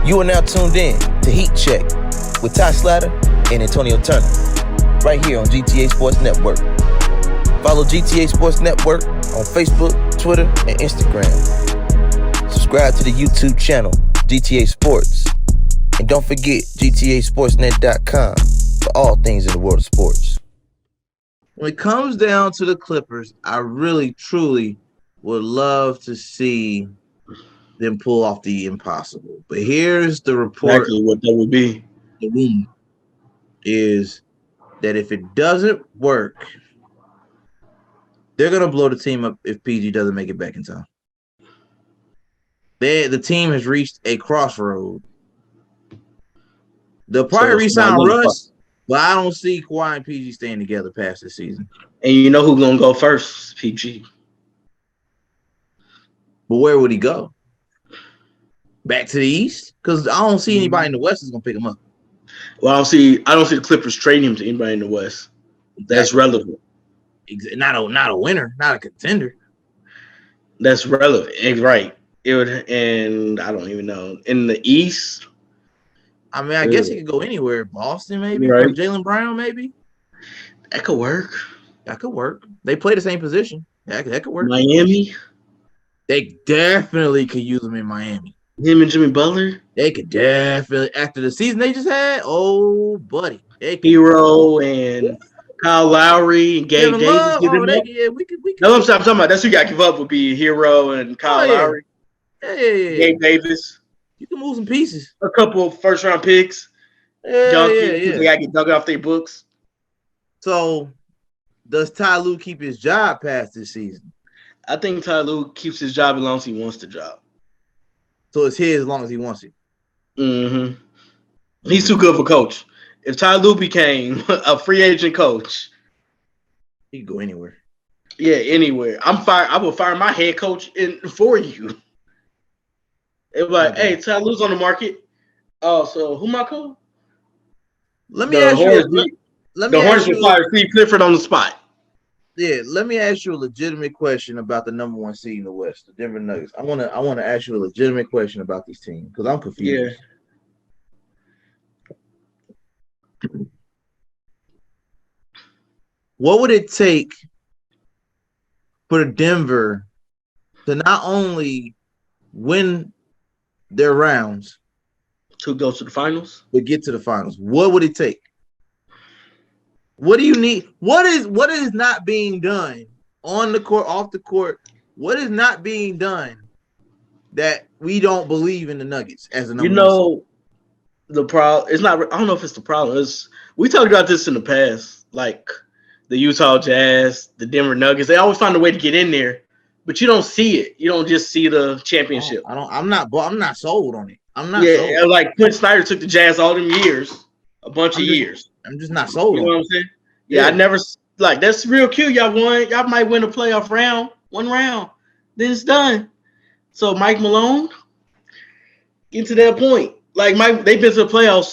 You are now tuned in to Heat Check with Ty Slatter and Antonio Turner, right here on GTA Sports Network. Follow GTA Sports Network on Facebook, Twitter, and Instagram. Subscribe to the YouTube channel, GTA Sports. And don't forget GTASportsNet.com for all things in the world of sports. When it comes down to the Clippers, I really, truly would love to see them pull off the impossible. But here's the report. Exactly what that would be. The rumor is that if it doesn't work, they're going to blow the team up if PG doesn't make it back in time. The team has reached a crossroad. They'll probably re-sign Russ, but I don't see Kawhi and PG staying together past this season. And you know who's going to go first? PG. But where would he go? Back to the East? Because I don't see anybody in the West that's going to pick him up. Well, I don't see the Clippers trading him to anybody in the West. That's relevant. Not a winner, not a contender. That's relevant. Right. It would, and I don't even know. In the East, I mean, I guess he could go anywhere. Boston, maybe. Right. Or Jaylen Brown, maybe. That could work. That could work. They play the same position. That could work. Miami. They definitely could use him in Miami. Him and Jimmy Butler. They could definitely, after the season they just had, oh, buddy. Hero and Kyle Lowry and Gabe Davis. We could. No, I'm talking about. That's who you got to give up would be Hero and Kyle Lowry. Yeah. Gabe Davis. You can move some pieces. A couple of first-round picks. Yeah. They got to get dug off their books. So, does Ty Lue keep his job past this season? I think Ty Lue keeps his job as long as he wants the job. So it's his as long as he wants it. Mm-hmm. He's too good of a coach. If Ty Lue became a free agent coach, he could go anywhere. Yeah, anywhere. I will fire my head coach for you. It's like, hey, Ty Lue's on the market. Oh, so who my coach? Let me ask you. The Hornets will fire Steve Clifford on the spot. Yeah, let me ask you a legitimate question about the number one seed in the West, the Denver Nuggets. I want to ask you a legitimate question about these teams because I'm confused. Yeah. What would it take for Denver to not only win their rounds to go to the finals, but get to the finals? What would it take? What do you need? What is not being done on the court, off the court? What is not being done that we don't believe in the Nuggets as a number one seed? The problem. It's not. I don't know if it's the problem. We talked about this in the past, like the Utah Jazz, the Denver Nuggets. They always find a way to get in there, but you don't see it. You don't just see the championship. I'm not sold on it. I'm not. Yeah, sold. Like Quinn Snyder took the Jazz all them years, a bunch of years. I'm just not sold. You know what I'm saying? Yeah, I never like that's real cute. Y'all won. Y'all might win a playoff round, one round, then it's done. So Mike Malone, get to that point. Like they've been to the playoffs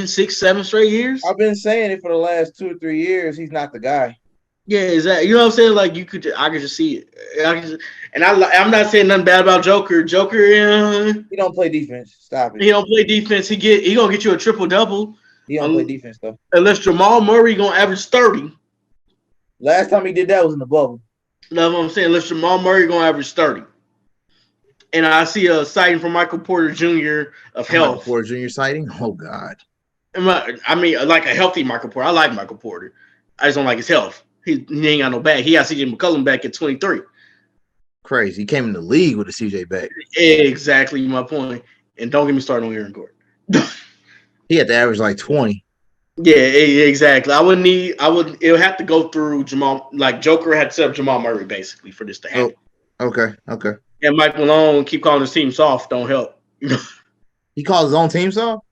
6, 7 straight years. I've been saying it for the last 2 or 3 years. He's not the guy. Yeah, exactly. You know what I'm saying? Like I could just see it. I'm not saying nothing bad about Joker. He don't play defense. Stop it. He don't play defense. He gonna get you a triple double. He don't play defense though. Unless Jamal Murray gonna average 30. Last time he did that was in the bubble. That's what I'm saying. Unless Jamal Murray gonna average 30. And I see a sighting from Michael Porter Jr. of health. Michael Porter Jr. sighting? Oh God. I mean, like a healthy Michael Porter. I like Michael Porter. I just don't like his health. He ain't got no back. He got CJ McCollum back at 23. Crazy. He came in the league with a CJ back. Exactly my point. And don't get me started on Aaron Gordon. He had to average like 20. Yeah, exactly. It would have to go through Jamal. Like Joker had to set up Jamal Murray basically for this to happen. Oh, okay. And Mike Malone keep calling his team soft. Don't help. He calls his own team soft?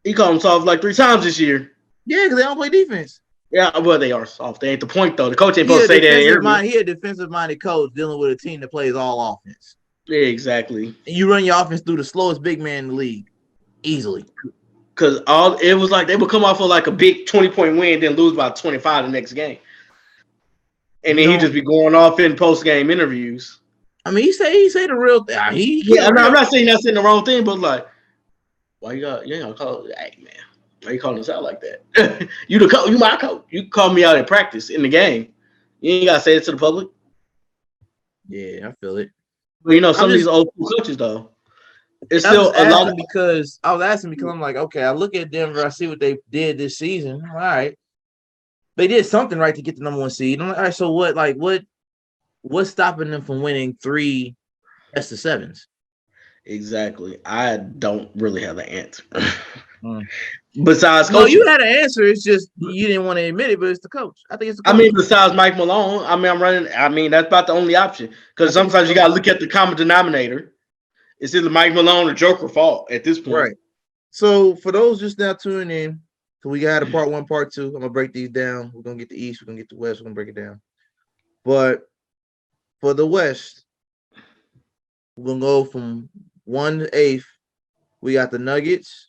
He called them soft like 3 times this year. Yeah, because they don't play defense. Yeah, well, they are soft. They ain't the point though. The coach ain't supposed to say that. He a defensive-minded coach dealing with a team that plays all offense. Yeah, exactly. And you run your offense through the slowest big man in the league easily. Because it was like they would come off of like a big 20-point win, then lose by 25 the next game. And then he'd just be going off in post-game interviews. I mean, he say the real thing. I'm not saying that's in the wrong thing, but like Why you ain't gonna call it? Hey man, why you calling us out like that? You the coach. You my coach. You call me out in practice in the game. You ain't gotta say it to the public. Yeah, I feel it. But some of these old school coaches though, it's I was still a lot of. because I'm like, okay, I look at Denver, I see what they did this season. All right, they did something right to get the number 1 seed. I'm like, all right, so what? Like, what's stopping them from winning 3 best of 7s? Exactly. I don't really have an answer. Besides, no, you had an answer. It's just you didn't want to admit it, but it's the coach. I think it's the coach. I mean, besides Mike Malone, I'm running. I mean, that's about the only option because sometimes you got to look at the common denominator. It's either Mike Malone or Joker fault at this point. Right. So for those just now tuning in, so we got a part 1, part 2. I'm gonna break these down. We're gonna get the East. We're gonna get the West. We're gonna break it down. But for the West, we're gonna go from 1 to 8th. We got the Nuggets.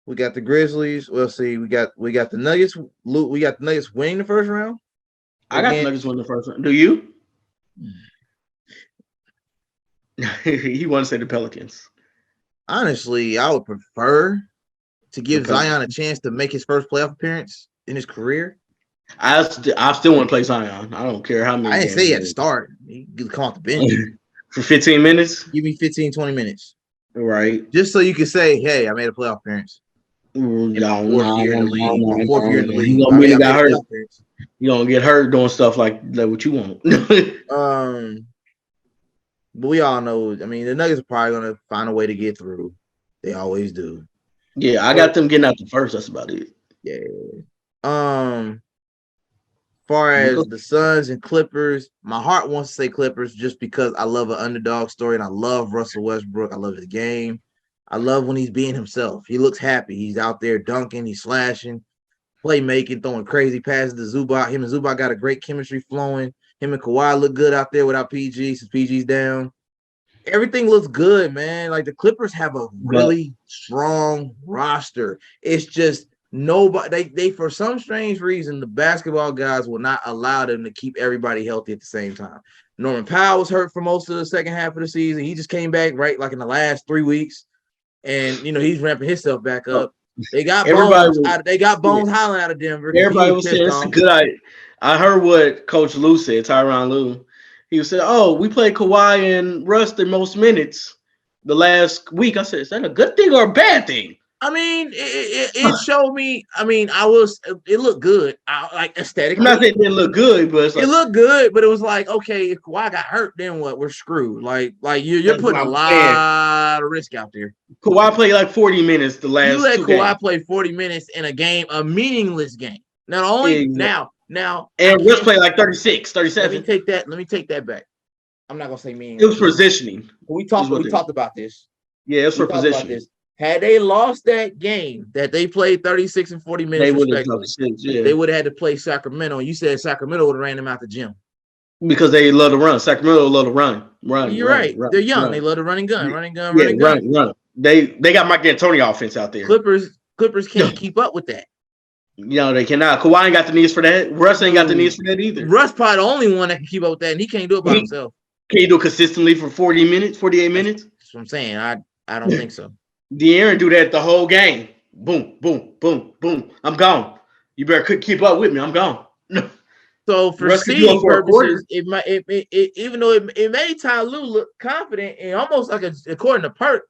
We got the Grizzlies. We'll see. We got the Nuggets. We got the Nuggets winning the first round. I got the Nuggets winning the first round. Do you? He wants to say the Pelicans. Honestly, I would prefer to give Zion a chance to make his first playoff appearance in his career. I still want to play Zion. I don't care how many. I didn't say he had to start. He could come off the bench for 15 minutes. Give me 15, 20 minutes. Right. Just so you can say, hey, I made a playoff appearance. Fourth year in the league. You gonna got hurt. You gonna get hurt doing stuff like what you want. But we all know. I mean, the Nuggets are probably gonna find a way to get through. They always do. Yeah, I got them getting out the first. That's about it. Yeah. Far as the Suns and Clippers, my heart wants to say Clippers just because I love an underdog story and I love Russell Westbrook. I love his game. I love when he's being himself. He looks happy. He's out there dunking. He's slashing, playmaking, throwing crazy passes to Zubac. Him and Zubac got a great chemistry flowing. Him and Kawhi look good out there without PG since PG's down. Everything looks good, man. Like the Clippers have a really strong roster. It's just nobody. They for some strange reason, the basketball guys will not allow them to keep everybody healthy at the same time. Norman Powell was hurt for most of the second half of the season. He just came back right like in the last 3 weeks. And he's ramping himself back up. They got Bones Highland out of Denver. Everybody was saying it's a good idea. I heard what Coach Lou said, Tyronn Lue. He said, "Oh, we played Kawhi and Russ the most minutes the last week." I said, "Is that a good thing or a bad thing?" I mean, it showed me. I mean, it looked good. Like aesthetically. I'm not saying it didn't look good, but it's like, it looked good. But it was like, okay, if Kawhi got hurt, then what? We're screwed. Like you're putting a lot of risk out there. Kawhi played like 40 minutes the last. You let Kawhi games. Play 40 minutes in a game, a meaningless game. Not only now, and Russ played like 36, 37. Let me take that back. I'm not gonna say meaningless. It was positioning. We talked about this. Yeah, it's for positioning. Had they lost that game that they played 36 and 40 minutes, they would have had to play Sacramento. And you said Sacramento would have ran them out the gym. Because they love to run. Sacramento love to run. You're right. They're young. They love to run and gun. Run. They got Mike D'Antoni offense out there. Clippers can't keep up with that. They cannot. Kawhi ain't got the knees for that. Russ ain't got the knees for that either. Russ probably the only one that can keep up with that, and he can't do it by himself. Can you do it consistently for 40 minutes, 48 minutes? That's what I'm saying. I don't think so. De'Aaron do that the whole game. Boom, boom, boom, boom. I'm gone. You better keep up with me. I'm gone. So for seeding purposes, even though it made Ty Lue look confident and almost like according to Perk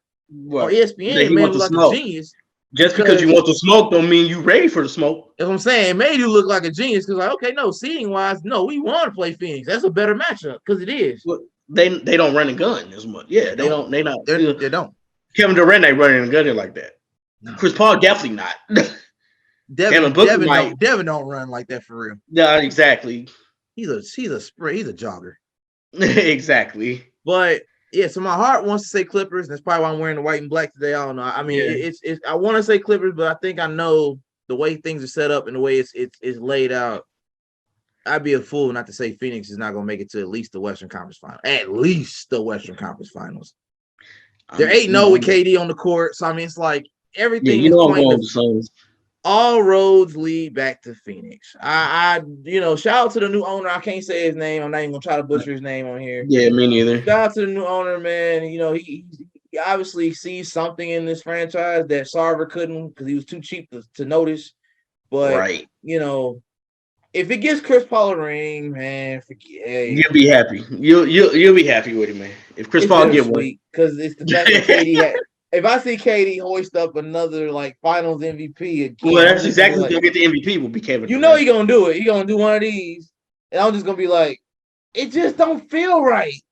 or ESPN, it made him look like a genius. Just because you want the smoke don't mean you ready for the smoke. That's what I'm saying. It made you look like a genius because, like, okay, no, seeding wise, no, we want to play Phoenix. That's a better matchup because it is. Well, they don't run and gun as much. Yeah, they don't. They don't. Kevin Durant ain't running and gunning like that. No. Chris Paul definitely not. Devin don't run like that for real. Yeah, exactly. He's a jogger. Exactly. But yeah, so my heart wants to say Clippers. That's probably why I'm wearing the white and black today. I don't know. I mean, it's I want to say Clippers, but I think I know the way things are set up and the way it's laid out. I'd be a fool not to say Phoenix is not going to make it to at least the Western Conference Finals. At least the Western Conference Finals. They're 8-0 with KD on the court. So I mean, it's like everything. Yeah, I'm going with the Suns. All roads lead back to Phoenix. I shout out to the new owner. I can't say his name. I'm not even gonna try to butcher his name on here. Yeah, me neither. Shout out to the new owner, man. He he obviously sees something in this franchise that Sarver couldn't because he was too cheap to notice. But Right. you know, if it gets Chris Paul a ring, man, You'll be happy. You'll be happy with it, man. If Chris it's Paul get one. bittersweet because it's the fact that KD had. If I see KD hoist up another like Finals MVP again, Well, that's exactly who's who's gonna get the MVP will be Kevin you Durant. know he gonna do it. He gonna do one of these, and I'm just gonna be like, it just don't feel right.